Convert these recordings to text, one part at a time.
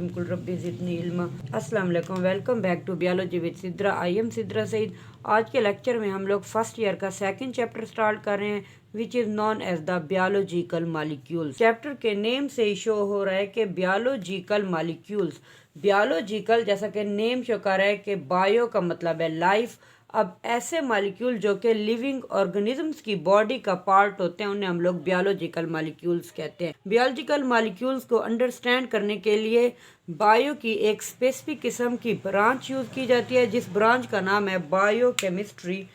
करीम कुल रब्बी ज़िदनी इल्मा। अस्सलाम वालेकुम, welcome back to biology with Sidra. I am Sidra Saeed. आज के लेक्चर में हम लोग फर्स्ट ईयर का सेकंड चैप्टर स्टार्ट कर रहे हैं, which is known as the biological molecules. Chapter के नेम से ही शो हो रहा है कि बायोलॉजिकल मालिक्यूल्स। बायोलॉजिकल जैसा कि नेम शो कर रहा है कि बायो का मतलब है लाइफ। अब ऐसे मालिक्यूल जो कि लिविंग ऑर्गेनिजम्स की बॉडी का पार्ट होते हैं उन्हें हम लोग बायोलॉजिकल मालिक्यूल्स कहते हैं। बायोलॉजिकल मालिक्यूल्स को अंडरस्टैंड करने के लिए बायो की एक स्पेसिफिक किस्म की ब्रांच यूज़ की जाती है, जिस ब्रांच का नाम है बायोकेमिस्ट्री।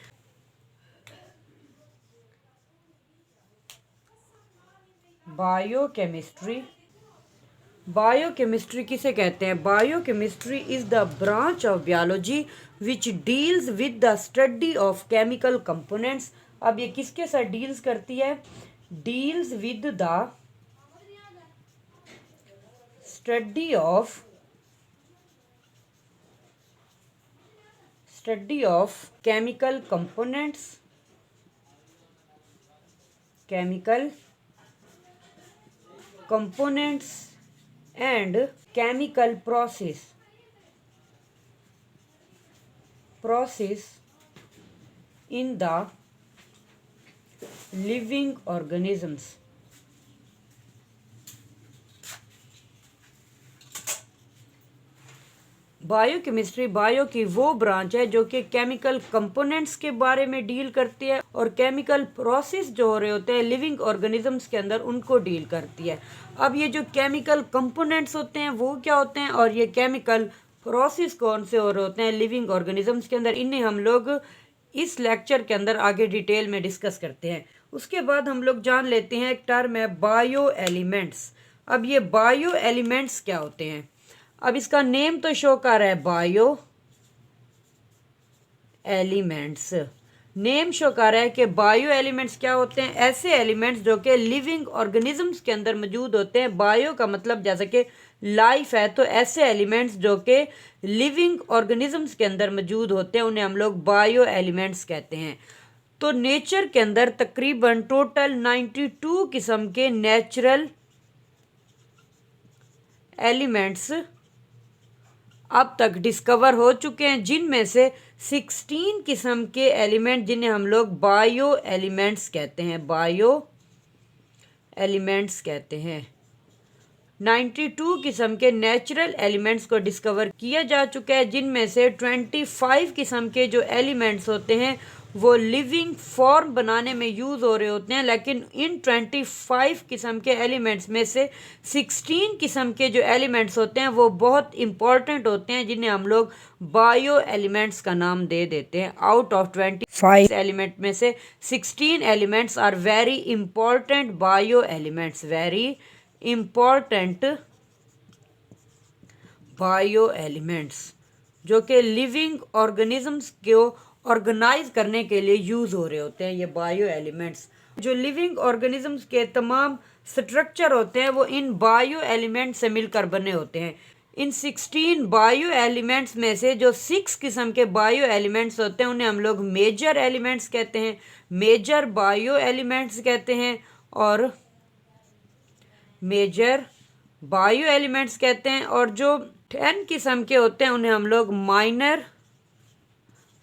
बायोकेमिस्ट्री बायोकेमिस्ट्री किसे कहते हैं? Biochemistry is the branch of biology which deals with the study of chemical components. अब ये किसके साथ डील्स करती है? Deals with the study of chemical components and chemical process in the living organisms। Biochemistry bio की वो branch है जो कि केमिकल कंपोनेंट्स के बारे में डील करती है और केमिकल प्रोसेस जो हो रहे होते हैं लिविंग ऑर्गेनिजम्स के अंदर उनको डील करती है। अब ये जो केमिकल कंपोनेंट्स होते हैं वो क्या होते हैं और ये केमिकल प्रोसेस कौन से हो रहे होते हैं लिविंग ऑर्गेनिजम्स के अंदर, इन्हें हम लोग इस लेक्चर के अंदर आगे डिटेल में डिस्कस करते हैं। उसके बाद हम लोग जान लेते हैं एक टर्म है बायो एलिमेंट्स। अब ये बायो एलिमेंट्स क्या होते हैं? अब इसका नेम तो शो कर रहा है बायो एलिमेंट्स। नेम शो कर रहा है कि बायो एलिमेंट्स क्या होते हैं? ऐसे एलिमेंट्स जो कि लिविंग ऑर्गेनिजम्स के अंदर मौजूद होते हैं। बायो का मतलब जैसे कि लाइफ है, तो ऐसे एलिमेंट्स जो कि लिविंग ऑर्गेनिजम्स के अंदर मौजूद होते हैं उन्हें हम लोग बायो एलिमेंट्स कहते हैं। तो नेचर के अंदर तकरीबन टोटल 92 किस्म के नेचुरल एलिमेंट्स अब तक डिस्कवर हो चुके हैं, जिनमें से 16 किस्म के एलिमेंट जिन्हें हम लोग बायो एलिमेंट्स कहते हैं। बायो एलिमेंट्स कहते हैं। 92 किस्म के नेचुरल एलिमेंट्स को डिस्कवर किया जा चुका है, जिनमें से 25 किस्म के जो एलिमेंट्स होते हैं वो लिविंग फॉर्म बनाने में यूज़ हो रहे होते हैं। लेकिन इन 25 किस्म के एलिमेंट्स में से 16 किस्म के जो एलिमेंट्स होते हैं वो बहुत इंपॉर्टेंट होते हैं, जिन्हें हम लोग बायो एलिमेंट्स का नाम दे देते हैं। आउट ऑफ 25 एलिमेंट में से 16 elements are very important bio elements. Very important bio elements जो कि लिविंग ऑर्गेनिजम्स को ऑर्गेनाइज करने के लिए यूज़ हो रहे होते हैं। ये बायो एलिमेंट्स जो लिविंग ऑर्गेनिजम्स के तमाम स्ट्रक्चर होते हैं वो इन बायो एलिमेंट्स से मिलकर बने होते हैं। इन 16 बायो एलिमेंट्स में से जो 6 किस्म के बायो एलिमेंट्स होते हैं उन्हें हम लोग मेजर एलिमेंट्स कहते हैं, मेजर बायो एलिमेंट्स कहते हैं और मेजर बायो एलिमेंट्स कहते हैं। और जो 10 किस्म के होते हैं उन्हें हम लोग माइनर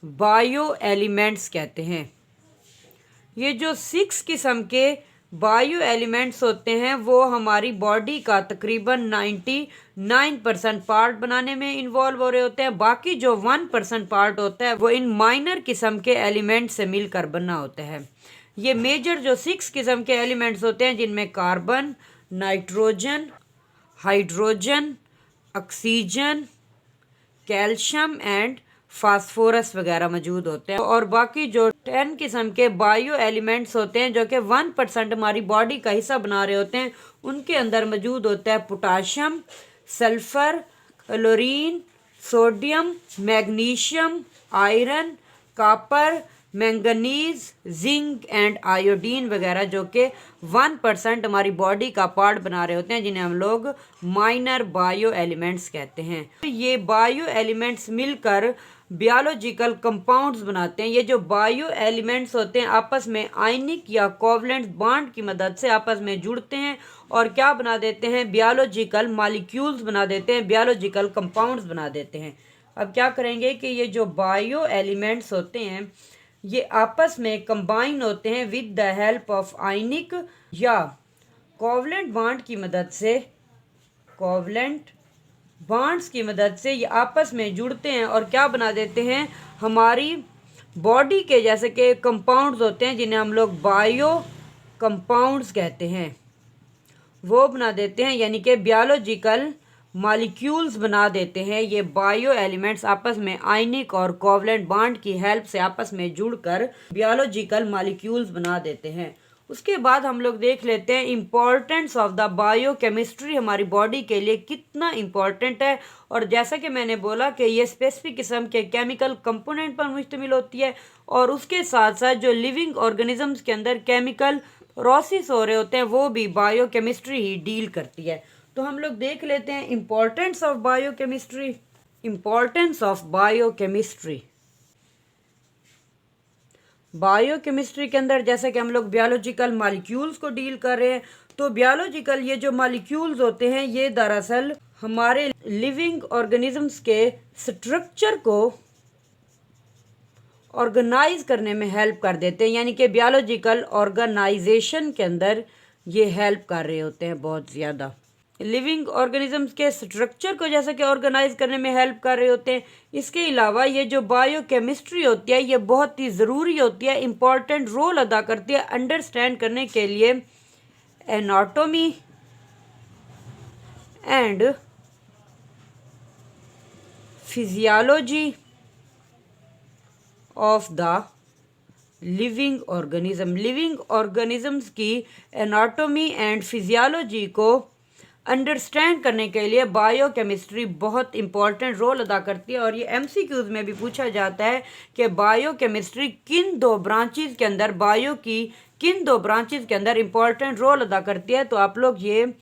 बायो एलिमेंट्स कहते हैं। ये जो 6 किस्म के बायो एलिमेंट्स होते हैं वो हमारी बॉडी का तकरीबन 99% पार्ट बनाने में इन्वॉल्व हो रहे होते हैं। बाकी जो 1% पार्ट होता है वो इन माइनर किस्म के एलिमेंट्स से मिलकर बना होता है। ये मेजर जो 6 किस्म के एलिमेंट्स होते हैं जिनमें carbon, nitrogen, hydrogen, oxygen, calcium and phosphorus वगैरह मौजूद होते हैं। और बाकी जो 10 किस्म के बायो एलिमेंट्स होते हैं जो कि 1% हमारी बॉडी का हिस्सा बना रहे होते हैं उनके अंदर मौजूद होता है potassium, sulphur, chlorine, sodium, magnesium, iron, copper, manganese, zinc and iodine वगैरह जो कि 1% हमारी बॉडी का पार्ट बना रहे होते हैं, जिन्हें हम लोग माइनर बायो एलिमेंट्स कहते हैं। ये बायो एलिमेंट्स मिलकर बियोलॉजिकल कंपाउंड्स बनाते हैं। ये जो बायो एलिमेंट्स होते हैं आपस में आयनिक या कोवलेंट बॉन्ड की मदद से आपस में जुड़ते हैं और क्या बना देते हैं, बियोलॉजिकल मॉलिक्यूल्स बना देते हैं, बियोलॉजिकल कंपाउंड्स बना देते हैं। अब क्या करेंगे कि ये जो बायो एलिमेंट्स होते हैं ये आपस में कंबाइन होते हैं with the help of ionic या कोवलेंट बॉन्ड की मदद से, कोवलेंट बॉन्ड्स की मदद से ये आपस में जुड़ते हैं और क्या बना देते हैं, हमारी बॉडी के जैसे कि कंपाउंड्स होते हैं जिन्हें हम लोग बायो कंपाउंड्स कहते हैं, वो बना देते हैं, यानी कि बियोलॉजिकल मॉलिक्यूल्स बना देते हैं। ये बायो एलिमेंट्स आपस में आयनिक और कोवलेंट बॉन्ड की हेल्प से आपस में जुड़कर बियोलॉजिकल मॉलिक्यूल्स बना देते हैं। उसके बाद हम लोग देख लेते हैं इम्पोर्टेंस ऑफ द बायोकेमिस्ट्री, हमारी बॉडी के लिए कितना इम्पोर्टेंट है। और जैसा कि मैंने बोला कि ये स्पेसिफिक किस्म के केमिकल कंपोनेंट पर मुश्तमिल होती है और उसके साथ साथ जो लिविंग ऑर्गेनिजम्स के अंदर केमिकल प्रोसेस हो रहे होते हैं वो भी बायोकेमिस्ट्री ही डील करती है। तो हम लोग देख लेते हैं importance of biochemistry. Importance of biochemistry, biochemistry के अंदर जैसे कि हम लोग बियोलॉजिकल मॉलिक्यूल्स को डील कर रहे हैं, तो बियोलॉजिकल ये जो मॉलिक्यूल्स होते हैं ये दरअसल हमारे लिविंग ऑर्गेनिजम्स के स्ट्रक्चर को ऑर्गेनाइज करने में हेल्प कर देते हैं, यानी कि बियोलॉजिकल ऑर्गेनाइजेशन के अंदर ये हेल्प कर रहे होते हैं बहुत ज़्यादा। लिविंग ऑर्गेनिजम्स के स्ट्रक्चर को जैसे कि ऑर्गेनाइज करने में हेल्प कर रहे होते हैं। इसके अलावा ये जो बायोकेमिस्ट्री होती है ये बहुत ही ज़रूरी होती है, इम्पॉर्टेंट रोल अदा करती है अंडरस्टैंड करने के लिए anatomy and physiology of the living organism. Living organisms की एनाटॉमी एंड फिजियोलॉजी को अंडरस्टैंड करने के लिए बायोकेमिस्ट्री बहुत इंपॉर्टेंट रोल अदा करती है। और ये एमसीक्यूज में भी पूछा जाता है कि बायोकेमिस्ट्री किन दो ब्रांचेस के अंदर, बायो की किन दो ब्रांचेस के अंदर इंपॉर्टेंट रोल अदा करती है। तो आप लोग ये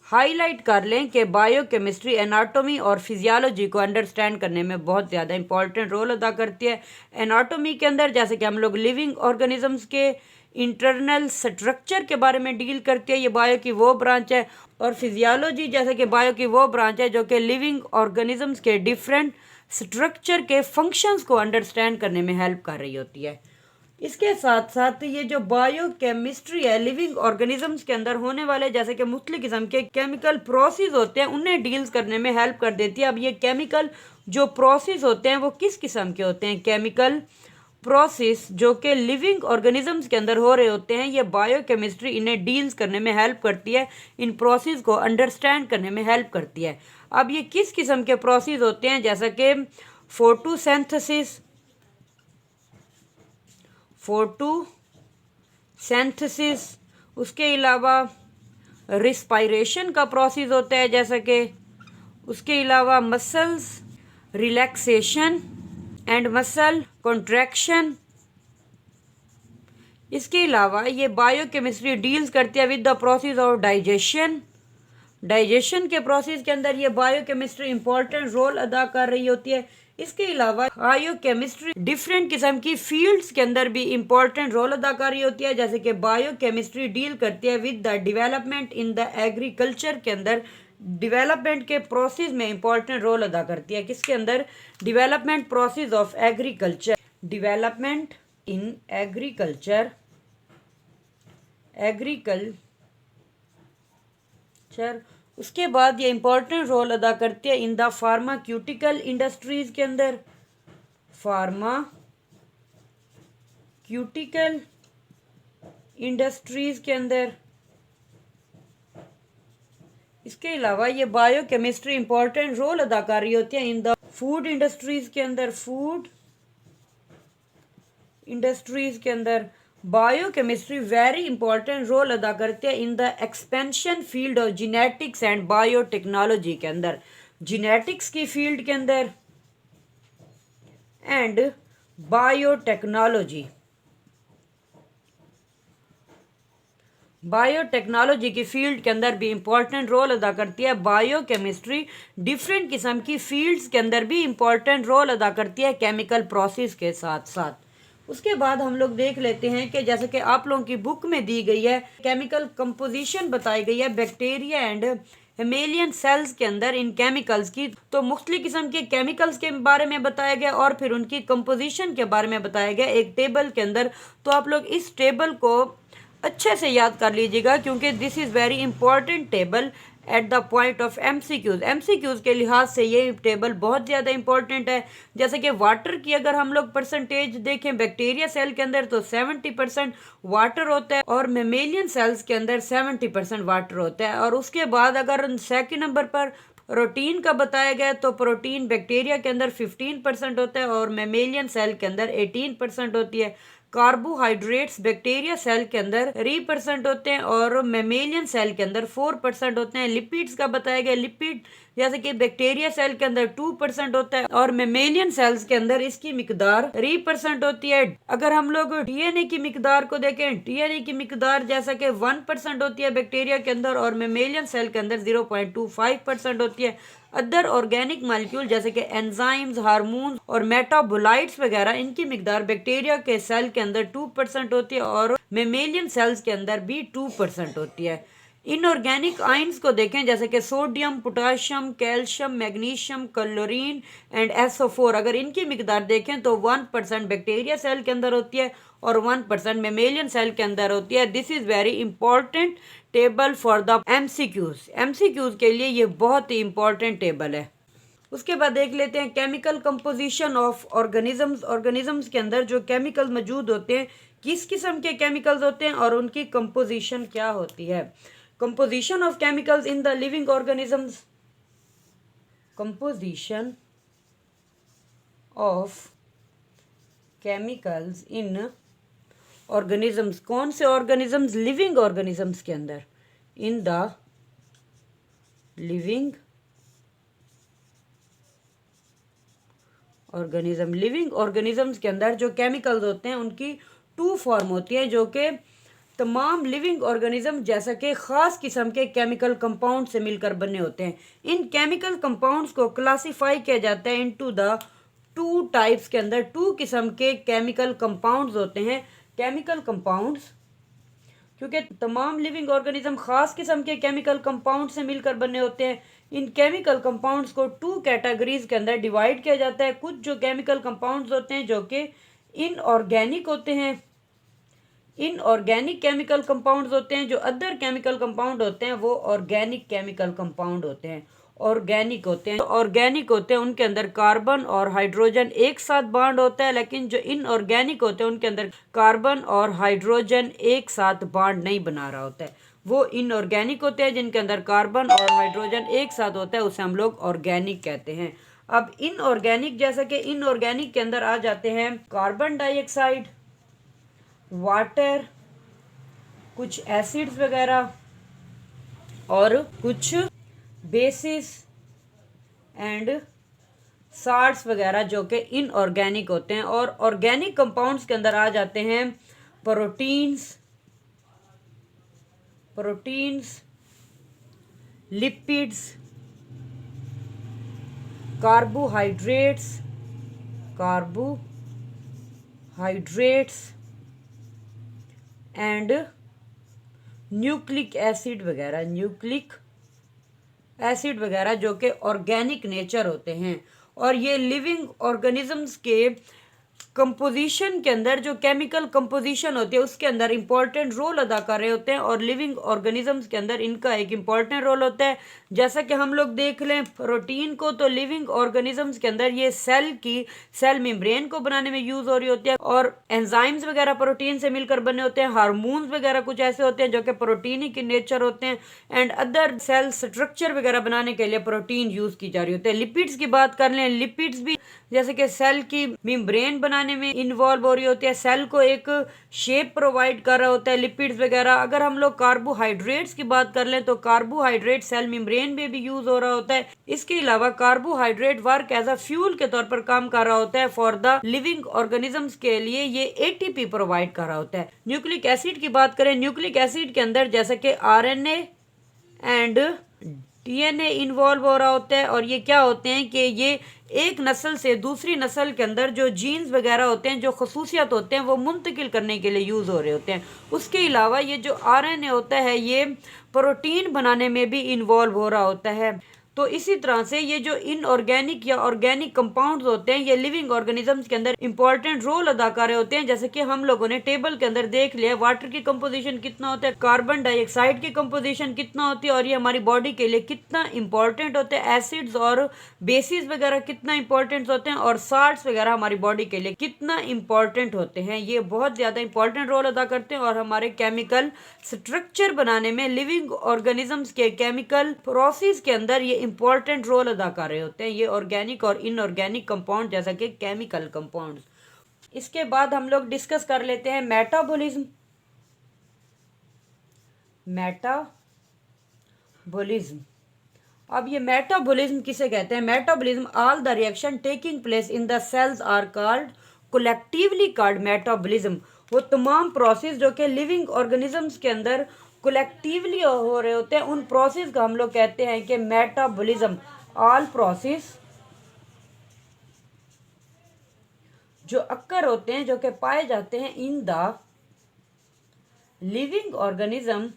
हाईलाइट कर लें कि बायोकेमिस्ट्री एनाटॉमी और फिजियोलॉजी को अंडरस्टैंड करने में बहुत ज़्यादा इंपॉर्टेंट रोल अदा करती है। एनाटॉमी के अंदर जैसे कि हम लोग लिविंग ऑर्गेनिजम्स के इंटरनल स्ट्रक्चर के बारे में डील करती है, ये बायो की वो ब्रांच है। और फिजियोलॉजी जैसे कि बायो की वो ब्रांच है जो कि लिविंग ऑर्गेनिजम्स के डिफरेंट स्ट्रक्चर के फंक्शंस को अंडरस्टैंड करने में हेल्प कर रही होती है। इसके साथ साथ ये जो बायोकेमिस्ट्री है लिविंग ऑर्गेनिजम्स के अंदर होने वाले जैसे कि मुख्तलिफ किस्म के केमिकल प्रोसेस होते हैं उन्हें डील्स करने में हेल्प कर देती है। अब ये केमिकल जो प्रोसेस होते हैं वो किस किस्म के होते हैं, केमिकल प्रोसेस जो कि लिविंग ऑर्गेनिजम्स के अंदर हो रहे होते हैं, ये बायोकेमिस्ट्री इन्हें डील्स करने में हेल्प करती है, इन प्रोसेस को अंडरस्टैंड करने में हेल्प करती है। अब ये किस किस्म के प्रोसेस होते हैं, जैसा कि फोटोसिंथेसिस, उसके अलावा रिस्पायरेशन का प्रोसेस होता है, जैसा कि उसके अलावा muscles relaxation and muscle contraction. इसके अलावा ये बायोकेमिस्ट्री डील्स करती है with the process of digestion. Digestion के प्रोसेस के अंदर ये बायोकेमिस्ट्री इंपॉर्टेंट रोल अदा कर रही होती है। इसके अलावा बायोकेमिस्ट्री डिफरेंट किस्म की फील्ड्स के अंदर भी इंपॉर्टेंट रोल अदा कर रही होती है, जैसे कि बायोकेमिस्ट्री डील करती है with the development in the agriculture के अंदर, डेवलपमेंट के प्रोसेस में इंपॉर्टेंट रोल अदा करती है। किसके अंदर, development process of agriculture, development in agriculture, उसके बाद ये इंपॉर्टेंट रोल अदा करती है इन द फार्माक्यूटिकल इंडस्ट्रीज के अंदर, फार्माक्यूटिकल इंडस्ट्रीज के अंदर। इसके अलावा ये बायोकेमिस्ट्री इंपॉर्टेंट रोल अदा कर रही होती है इन द फूड इंडस्ट्रीज के अंदर, फूड इंडस्ट्रीज के अंदर बायोकेमिस्ट्री वेरी इंपॉर्टेंट रोल अदा करती है in the expansion field of genetics and biotechnology के अंदर, जीनेटिक्स की फील्ड के अंदर एंड बायोटेक्नोलॉजी। बायोटेक्नोलॉजी की फील्ड के अंदर भी इम्पोर्टेंट रोल अदा करती है। बायोकेमिस्ट्री डिफरेंट किस्म की फील्ड्स के अंदर भी इम्पोर्टेंट रोल अदा करती है केमिकल प्रोसेस के साथ साथ। उसके बाद हम लोग देख लेते हैं कि जैसे कि आप लोगों की बुक में दी गई है केमिकल कंपोजिशन बताई गई है बैक्टीरिया एंड हेमेलियन सेल्स के अंदर इन केमिकल्स की, तो मुख्तलिफ किस्म के केमिकल्स के बारे में बताया गया और फिर उनकी कंपोजिशन के बारे में बताया गया एक टेबल के अंदर। तो आप लोग इस टेबल को अच्छे से याद कर लीजिएगा क्योंकि this is very important table at the point of MCQs के लिहाज से ये टेबल बहुत ज़्यादा इंपॉर्टेंट है। जैसे कि वाटर की अगर हम लोग परसेंटेज देखें बैक्टीरिया सेल के अंदर तो 70% वाटर होता है और मेमेलियन सेल्स के अंदर 70% वाटर होता है। और उसके बाद अगर सेकंड नंबर पर प्रोटीन का बताया गया तो प्रोटीन बैक्टीरिया के अंदर 15% होता है और मेमेलियन सेल के अंदर 18% होती है। कार्बोहाइड्रेट्स बैक्टीरिया सेल के अंदर 3% होते हैं और मेमेलियन सेल के अंदर 4% होते हैं। लिपिड्स का बताया गया, लिपिड जैसे कि बैक्टीरिया सेल के अंदर 2% होता है और मेमेलियन सेल्स के अंदर इसकी मिकदार 3% होती है। अगर हम लोग डीएनए की मिकदार को देखें, डीएनए की मिकदार जैसा कि 1% होती है बैक्टीरिया के अंदर और मेमेलियन सेल के अंदर 0.25% होती है। अदर ऑर्गेनिक मालिक्यूल जैसे कि एंजाइम्स, हार्मोन और मेटाबोलाइट्स वगैरह इनकी मिकदार बैक्टीरिया के सेल के अंदर 2% होती है और मेमेलियन सेल्स के अंदर भी 2% होती है। इनऑर्गेनिक आयंस को देखें जैसे कि sodium, potassium, calcium, magnesium, chlorine and SO4, अगर इनकी मिकदार देखें तो 1% बैक्टीरिया सेल के अंदर होती है और 1% मेमेलियन सेल के अंदर होती है। This is very important table for the MCQs के लिए ये बहुत ही इंपॉर्टेंट टेबल है। उसके बाद देख लेते हैं केमिकल कंपोजिशन ऑफ ऑर्गेनिजम्स के अंदर जो केमिकल मौजूद होते हैं किस किस्म के केमिकल्स होते हैं और उनकी कंपोजिशन क्या होती है। Composition of chemicals in the living organisms, composition of chemicals in organisms, कौन से ऑर्गेनिजम्स, लिविंग ऑर्गेनिजम्स के अंदर, इन द लिविंग ऑर्गेनिजम्स के अंदर जो केमिकल्स होते हैं उनकी 2 फॉर्म होती है जो कि तमाम लिविंग ऑर्गेनिज्म जैसा कि ख़ास किस्म के केमिकल कंपाउंड से मिलकर बने होते हैं। इन केमिकल कंपाउंड्स को क्लासिफाई किया जाता है इनटू द 2 टाइप्स के अंदर। 2 किस्म के केमिकल कंपाउंड्स होते हैं। केमिकल कंपाउंड्स क्योंकि तमाम लिविंग ऑर्गेनिज्म ख़ास किस्म के केमिकल कंपाउंड से मिलकर बने होते हैं। इन केमिकल कंपाउंड्स को 2 कैटेगरीज के अंदर डिवाइड किया जाता है। कुछ जो केमिकल कंपाउंड्स होते हैं जो कि इनऑर्गेनिक होते हैं, इनऑर्गेनिक केमिकल कंपाउंड्स होते हैं। जो अदर केमिकल कंपाउंड होते हैं वो ऑर्गेनिक केमिकल कंपाउंड होते हैं, ऑर्गेनिक होते हैं। उनके अंदर कार्बन और हाइड्रोजन एक साथ बॉन्ड होता है, लेकिन जो इनऑर्गेनिक होते हैं उनके अंदर कार्बन और हाइड्रोजन एक साथ बॉन्ड नहीं बना रहा होता है। वो इनऑर्गेनिक होते हैं जिनके अंदर कार्बन और हाइड्रोजन एक साथ होता है, उसे हम लोग ऑर्गेनिक कहते हैं। अब इनऑर्गेनिक जैसा कि इनऑर्गेनिक के अंदर आ जाते हैं कार्बन डाइऑक्साइड, वाटर, कुछ एसिड्स वगैरह और कुछ बेसिस एंड साल्ट्स वगैरह जो कि इनऑर्गेनिक होते हैं। और ऑर्गेनिक कंपाउंड्स के अंदर आ जाते हैं proteins, lipids, carbohydrates and nucleic acid वगैरह जो कि ऑर्गेनिक नेचर होते हैं। और ये लिविंग ऑर्गेनिजम्स के कंपोजिशन के अंदर जो केमिकल कंपोजिशन होती है उसके अंदर इंपॉर्टेंट रोल अदा कर रहे होते हैं और लिविंग ऑर्गेनिजम्स के अंदर इनका एक इंपॉर्टेंट रोल होता है। जैसा कि हम लोग देख लें प्रोटीन को, तो लिविंग ऑर्गेनिजम्स के अंदर ये सेल मेम्ब्रेन को बनाने में यूज़ हो रही होती है और एंजाइम्स वगैरह प्रोटीन से मिलकर बने होते हैं। हार्मोन्स वगैरह कुछ ऐसे होते हैं जो कि प्रोटीन ही के नेचर होते हैं एंड अदर सेल स्ट्रक्चर वगैरह बनाने के लिए प्रोटीन यूज़ की जा रही होती है। लिपिड्स की बात कर लें, लिपिड्स भी जैसे कि सेल की मेम्ब्रेन बनाने बनाने में इन्वॉल्व हो रही होती है, सेल को एक शेप प्रोवाइड कर रहा होता है, लिपिड्स वगैरह। अगर हम लोग कार्बोहाइड्रेट्स की बात कर लें तो कार्बोहाइड्रेट सेल मेम्ब्रेन में भी यूज हो रहा होता है। इसके अलावा carbohydrate work as a fuel के तौर पर काम कर रहा होता है फॉर द लिविंग ऑर्गेनिजम्स के लिए ये एटीपी प्रोवाइड कर रहा होता है। न्यूक्लिक एसिड की बात करें, न्यूक्लिक एसिड के अंदर जैसे कि आरएनए एंड डीएनए इन्वॉल्व हो रहा होता है, और ये क्या होते हैं कि ये एक नस्ल से दूसरी नस्ल के अंदर जो जीन्स वगैरह होते हैं, जो खसूसियत होते हैं, वो मुंतकिल करने के लिए यूज़ हो रहे होते हैं। उसके अलावा ये जो आरएनए होता है ये प्रोटीन बनाने में भी इन्वॉल्व हो रहा होता है। तो इसी तरह से ये जो इनऑर्गेनिक या ऑर्गेनिक कंपाउंड्स होते हैं ये लिविंग ऑर्गेनिजम्स के अंदर इंपॉर्टेंट रोल अदा कर रहे होते हैं। जैसे कि हम लोगों ने टेबल के अंदर देख लिया वाटर की कंपोजिशन कितना होता है, कार्बन डाइऑक्साइड की कंपोजिशन कितना होती है, और ये हमारी बॉडी के लिए कितना इंपॉर्टेंट होते हैं, एसिड्स और बेसिस वगैरह कितना इंपॉर्टेंट होते हैं, और साल्ट्स वगैरह हमारी बॉडी के लिए कितना इंपॉर्टेंट होते हैं। ये बहुत ज़्यादा इंपॉर्टेंट रोल अदा करते हैं और हमारे केमिकल स्ट्रक्चर बनाने में लिविंग ऑर्गेनिजम्स के केमिकल प्रोसेस के अंदर ये इंपॉर्टेंट रोल अदा कर रहे होते हैं, ये ऑर्गेनिक और इनऑर्गेनिक कंपाउंड जैसा कि केमिकल कंपाउंड्स। इसके बाद हम लोग डिस्कस कर लेते हैं मेटाबॉलिज्म। मेटाबॉलिज्म, अब ये मेटाबॉलिज्म किसे कहते हैं? Metabolism all the reaction taking place in the cells are called collectively called metabolism. वो तमाम प्रोसेस जो कि लिविंग ऑर्गेनिजम्स के अंदर कोलेक्टिवली हो रहे होते हैं उन प्रोसेस का हम लोग कहते हैं कि मेटाबॉलिज्म। ऑल प्रोसेस जो अक्कर होते हैं, जो कि पाए जाते हैं इन द लिविंग ऑर्गेनिज्म,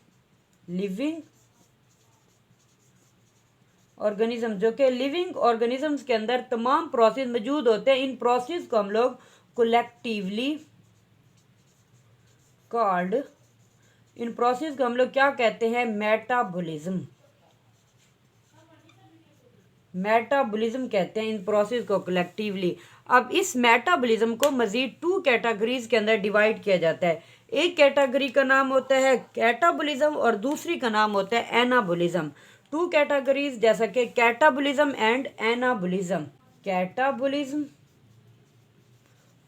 जो कि लिविंग ऑर्गेनिजम्स के अंदर तमाम प्रोसेस मौजूद होते हैं, इन प्रोसेस को हम लोग कोलेक्टिवली कॉल्ड, इन प्रोसेस को हम लोग क्या कहते हैं? मेटाबॉलिज्म। मेटाबॉलिज्म कहते हैं इन प्रोसेस को कलेक्टिवली। अब इस मेटाबॉलिज्म को मजीद 2 कैटेगरीज के अंदर डिवाइड किया जाता है। एक कैटेगरी का नाम होता है कैटाबॉलिज्म और दूसरी का नाम होता है एनाबॉलिज्म। 2 कैटेगरीज जैसा कि कैटाबॉलिज्म एंड एनाबॉलिज्म। कैटाबॉलिज्म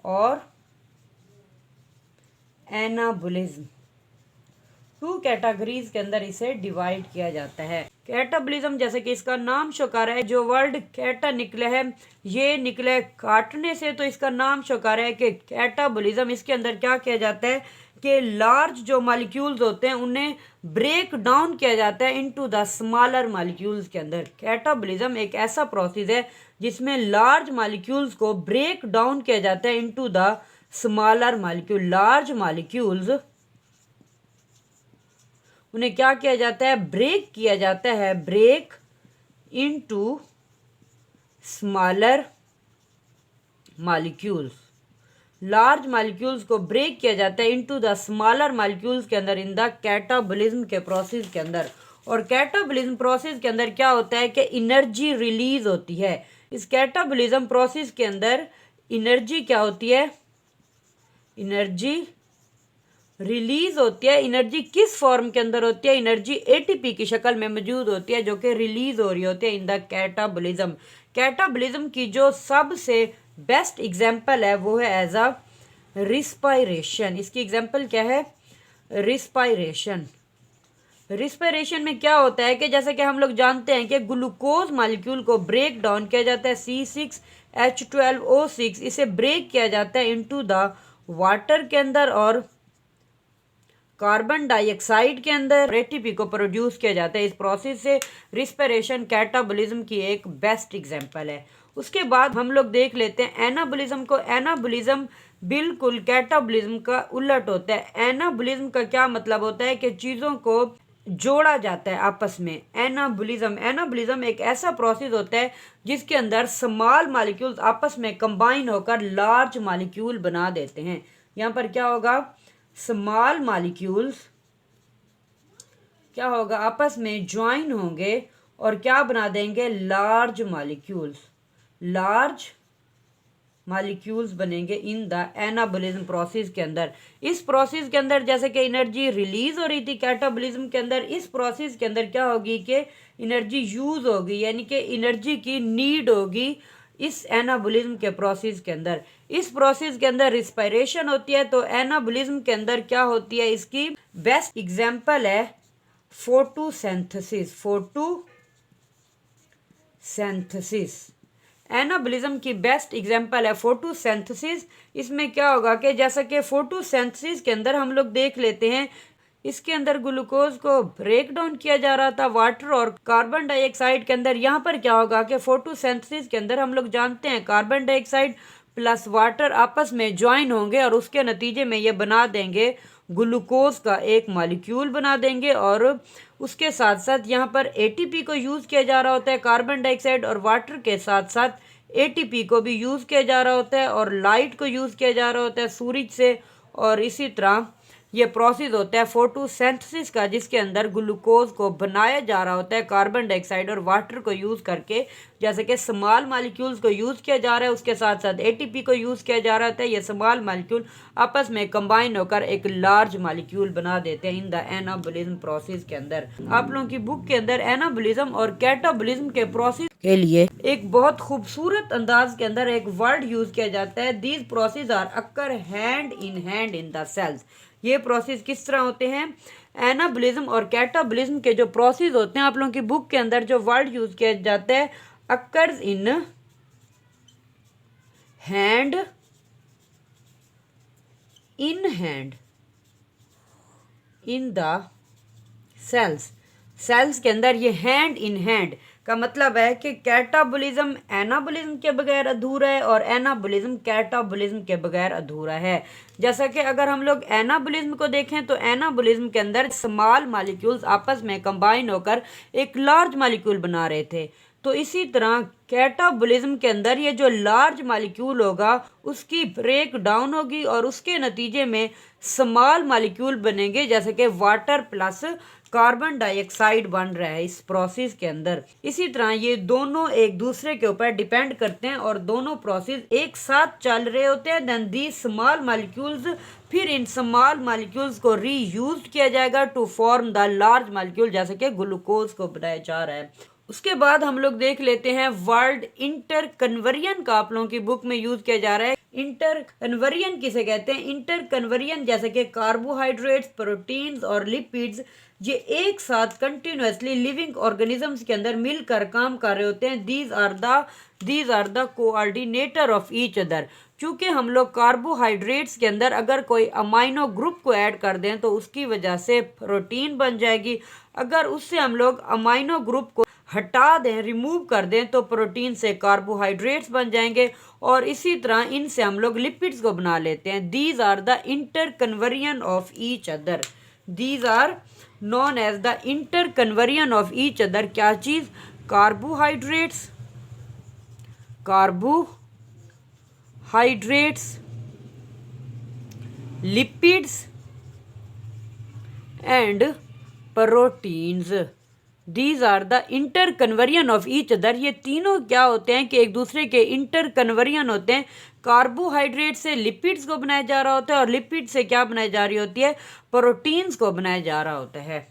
और एनाबॉलिज्म 2 कैटेगरीज के अंदर इसे डिवाइड किया जाता है। कैटाबॉलिज्म जैसे कि इसका नाम शोकार है, जो वर्ड कैटा निकले है ये निकले काटने से, तो इसका नाम शोकार है कि कैटाबॉलिज्म। इसके अंदर क्या किया जाता है कि लार्ज जो मॉलिक्यूल्स होते हैं उन्हें ब्रेक डाउन किया जाता है इनटू द स्मॉलर मॉलिक्यूल्स के अंदर। कैटाबॉलिज्म एक ऐसा प्रोसेस है जिसमें लार्ज मॉलिक्यूल्स को ब्रेक डाउन किया जाता है into the smaller molecule. Large molecules उन्हें क्या किया जाता है? ब्रेक किया जाता है, break into smaller molecules. Large molecules को ब्रेक किया जाता है इनटू द स्मॉलर मॉलिक्यूल्स के अंदर इन द कैटाबॉलिज्म के प्रोसेस के अंदर। और कैटाबॉलिज्म प्रोसेस के अंदर क्या होता है कि एनर्जी रिलीज होती है। इस कैटाबॉलिज्म प्रोसेस के अंदर एनर्जी क्या होती है? एनर्जी रिलीज होती है। एनर्जी किस फॉर्म के अंदर होती है? एनर्जी एटीपी की शक्ल में मौजूद होती है जो कि रिलीज हो रही होती है इन द कैटाबॉलिज्म। कैटाबॉलिज्म की जो सबसे बेस्ट एग्जांपल है वो है एज अ रिस्पायरेशन। इसकी एग्जांपल क्या है? रिस्पायरेशन। रिस्पायरेशन में क्या होता है कि जैसे कि हम लोग जानते हैं कि ग्लूकोज मॉलिक्यूल को ब्रेक डाउन किया जाता है C6H12O6, इसे ब्रेक किया जाता है इनटू द वाटर के अंदर और कार्बन डाइऑक्साइड के अंदर एटीपी को प्रोड्यूस किया जाता है। इस प्रोसेस से रिस्पायरेशन कैटाबॉलिज्म की एक बेस्ट एग्जांपल है। उसके बाद हम लोग देख लेते हैं एनाबॉलिज्म को। एनाबॉलिज्म बिल्कुल कैटाबॉलिज्म का उलट होता है। एनाबॉलिज्म का क्या मतलब होता है कि चीज़ों को जोड़ा जाता है आपस में। एनाबॉलिज्म एक ऐसा प्रोसेस होता है जिसके अंदर स्मॉल मॉलिक्यूल्स आपस में कंबाइन होकर लार्ज मॉलिक्यूल बना देते हैं। यहाँ पर क्या होगा? स्मॉल मॉलिक्यूल्स क्या होगा? आपस में ज्वाइन होंगे और क्या बना देंगे? Large molecules. लार्ज मॉलिक्यूल्स बनेंगे इन द एनाबॉलिज्म प्रोसेस के अंदर। इस प्रोसेस के अंदर जैसे कि एनर्जी रिलीज हो रही थी कैटाबॉलिज्म के अंदर, इस प्रोसेस के अंदर क्या होगी कि एनर्जी यूज होगी, यानी कि एनर्जी की नीड होगी इस एनाबॉलिज्म के प्रोसेस के अंदर। इस प्रोसेस के अंदर रिस्पायरेशन होती है। तो एनाबोलिज्म के अंदर क्या होती है, इसकी बेस्ट एग्जांपल है फोटोसिंथेसिस। फोटोसिंथेसिस एनाबोलिज्म की बेस्ट एग्जांपल है फोटोसिंथेसिस। इसमें क्या होगा कि जैसा कि फोटोसिंथेसिस के अंदर हम लोग देख लेते हैं, इसके अंदर ग्लूकोज को ब्रेक डाउन किया जा रहा था वाटर और कार्बन डाइऑक्साइड के अंदर। यहाँ पर क्या होगा कि फोटोसिंथेसिस के अंदर हम लोग जानते हैं कार्बन डाइऑक्साइड प्लस वाटर आपस में ज्वाइन होंगे और उसके नतीजे में ये बना देंगे ग्लूकोज का एक मॉलिक्यूल बना देंगे। और उसके साथ साथ यहाँ पर एटीपी को यूज़ किया जा रहा होता है, कार्बन डाइऑक्साइड और वाटर के साथ साथ एटीपी को भी यूज़ किया जा रहा होता है और लाइट को यूज़ किया जा रहा होता है सूरज से। और इसी तरह ये प्रोसेस होता है फोटोसिंथेसिस का, जिसके अंदर ग्लूकोज को बनाया जा रहा होता है कार्बन डाइऑक्साइड और वाटर को यूज़ करके। जैसे कि स्मॉल मॉलिक्यूल्स को यूज़ किया जा रहा है, उसके साथ साथ एटीपी को यूज़ किया जा रहा होता है। ये स्मॉल मॉलिक्यूल आपस में कंबाइन होकर एक लार्ज मॉलिक्यूल बना देते हैं इन द एनाबोलिज्म प्रोसेस के अंदर। आप लोगों की बुक के अंदर एनाबोलिज्म और कैटाबोलिज्म के प्रोसेस के लिए एक बहुत खूबसूरत अंदाज के अंदर एक वर्ड यूज़ किया जाता है, these process are occur hand in the cells. ये प्रोसेस किस तरह होते हैं, एनाबोलिज्म और कैटाबोलिज्म के जो प्रोसेस होते हैं, आप लोगों की बुक के अंदर जो वर्ड यूज किया जाता है occurs in hand in the cells के अंदर ये हैंड इन हैंड का मतलब है कि कैटाबोलिज्म एनाबोलिज्म के बगैर अधूरा है और एनाबोलिज्म कैटाबोलिज्म के बगैर अधूरा है। जैसा कि अगर हम लोग एनाबोलिज्म को देखें तो एनाबोलिज्म के अंदर स्मॉल मॉलिक्यूल्स आपस में कंबाइन होकर एक लार्ज मॉलिक्यूल बना रहे थे। तो इसी तरह कैटाबोलिज्म के अंदर ये जो लार्ज मॉलिक्यूल होगा उसकी ब्रेक डाउन होगी और उसके नतीजे में स्मॉल मॉलिक्यूल बनेंगे, जैसे कि वाटर प्लस कार्बन डाइऑक्साइड बन रहा है इस प्रोसेस के अंदर। इसी तरह ये दोनों एक दूसरे के ऊपर डिपेंड करते हैं और दोनों प्रोसेस एक साथ चल रहे होते हैं। देन दी स्मॉल मॉलिक्यूल्स, फिर इन स्मॉल मॉलिक्यूल्स को रीयूज किया जाएगा to form the large molecule, जैसे कि ग्लूकोज को बनाया जा रहा है। उसके बाद हम लोग देख लेते हैं वर्ड इंटर कन्वर्जन का आप लोगों की बुक में यूज किया जा रहा है। इंटर कन्वर्जन किसे कहते हैं, इंटर कन्वर्जन जैसे कि कार्बोहाइड्रेट्स, प्रोटीन्स और लिपिड्स ये एक साथ कंटिन्यूसली लिविंग ऑर्गेनिजम्स के अंदर मिलकर काम कर रहे होते हैं। These are the coordinator of each other. क्योंकि हम लोग कार्बोहाइड्रेट्स के अंदर अगर कोई अमाइनो ग्रुप को ऐड कर दें तो उसकी वजह से प्रोटीन बन जाएगी। अगर उससे हम लोग अमाइनो ग्रुप को हटा दें, रिमूव कर दें, तो प्रोटीन से कार्बोहाइड्रेट्स बन जाएंगे और इसी तरह इनसे हम लोग लिपिड्स को बना लेते हैं। These are the inter conversion of each other. These are known as the inter conversion of each other. क्या चीज़, carbohydrates lipids and proteins. These are the inter conversion of each other. ये तीनों क्या होते हैं कि एक दूसरे के इंटर कन्वर्जन होते हैं। कार्बोहाइड्रेट से लिपिड्स को बनाया जा रहा होता है और लिपिड से क्या बनाई जा रही होती है, प्रोटीन्स को बनाया जा रहा होता है।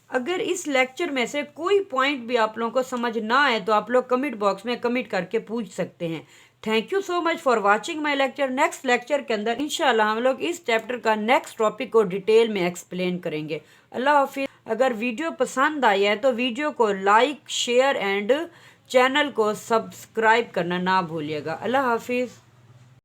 अगर इस लेक्चर में से कोई पॉइंट भी आप लोगों को समझ ना आए तो आप लोग कमेंट बॉक्स में कमेंट करके पूछ सकते हैं। Thank you so much for watching my lecture. Next lecture के अंदर इंशाल्लाह हम लोग इस चैप्टर का नेक्स्ट टॉपिक को डिटेल में एक्सप्लेन करेंगे। अल्लाह हाफिज़। अगर वीडियो पसंद आई है तो वीडियो को लाइक, शेयर एंड चैनल को सब्सक्राइब करना ना भूलिएगा। अल्लाह हाफिज़।